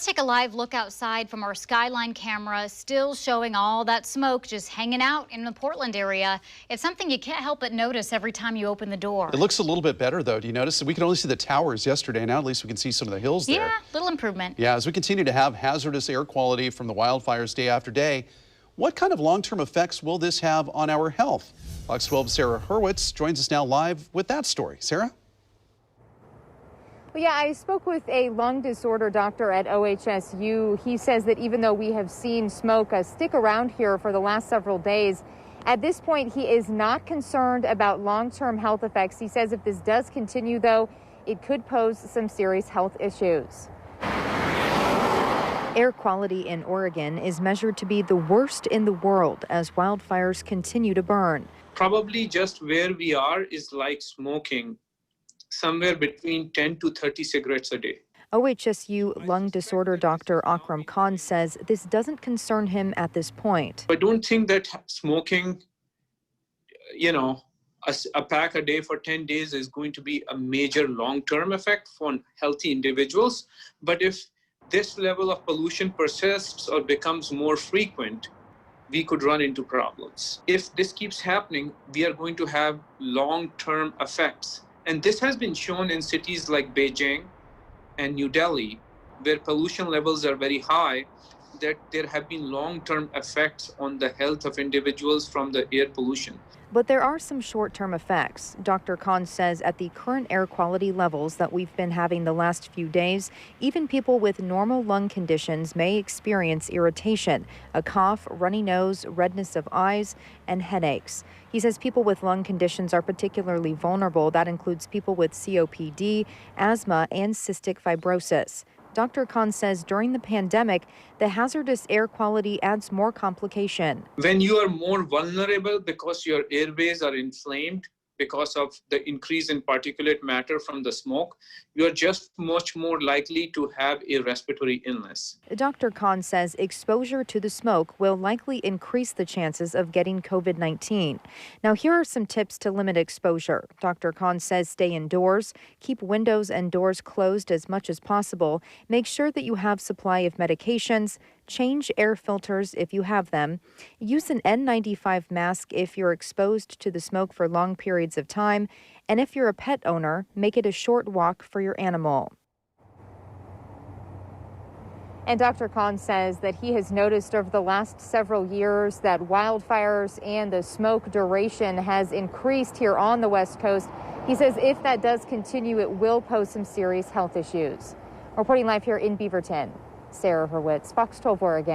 Take a live look outside from our skyline camera, still showing all that smoke just hanging out in the Portland area. It's something you can't help but notice every time you open the door. It looks a little bit better, though. Do you notice? We could only see the towers yesterday. Now at least we can see some of the hills there. Yeah, little improvement. Yeah, as we continue to have hazardous air quality from the wildfires day after day, what kind of long-term effects will this have on our health? Fox 12's Sarah Hurwitz joins us now live with that story. Sarah? Well, yeah, I spoke with a lung disorder doctor at OHSU. He says that even though we have seen smoke stick around here for the last several days, at this point he is not concerned about long-term health effects. He says if this does continue, though, it could pose some serious health issues. Air quality in Oregon is measured to be the worst in the world as wildfires continue to burn. Probably just where we are is like smoking somewhere between 10 to 30 cigarettes a day. OHSU lung disorder doctor Akram Khan says this doesn't concern him at this point. I don't think that smoking, a pack a day for 10 days is going to be a major long-term effect for healthy individuals. But if this level of pollution persists or becomes more frequent, we could run into problems. If this keeps happening, we are going to have long-term effects. And this has been shown in cities like Beijing and New Delhi, where pollution levels are very high, that there have been long-term effects on the health of individuals from the air pollution. But there are some short-term effects. Dr. Khan says at the current air quality levels that we've been having the last few days, even people with normal lung conditions may experience irritation, a cough, runny nose, redness of eyes, and headaches. He says people with lung conditions are particularly vulnerable. That includes people with COPD, asthma, and cystic fibrosis. Dr. Khan says during the pandemic, the hazardous air quality adds more complication. When you are more vulnerable because your airways are inflamed because of the increase in particulate matter from the smoke, you are just much more likely to have a respiratory illness. Dr. Khan says exposure to the smoke will likely increase the chances of getting COVID-19. Now, here are some tips to limit exposure. Dr. Khan says stay indoors, keep windows and doors closed as much as possible, make sure that you have supply of medications, change air filters if you have them, use an N95 mask if you're exposed to the smoke for long periods of time, and if you're a pet owner, make it a short walk for your animal. And Dr. Khan says that he has noticed over the last several years that wildfires and the smoke duration has increased here on the West Coast. He says if that does continue, it will pose some serious health issues. Reporting live here in Beaverton, Sarah Hurwitz, Fox 12 Oregon.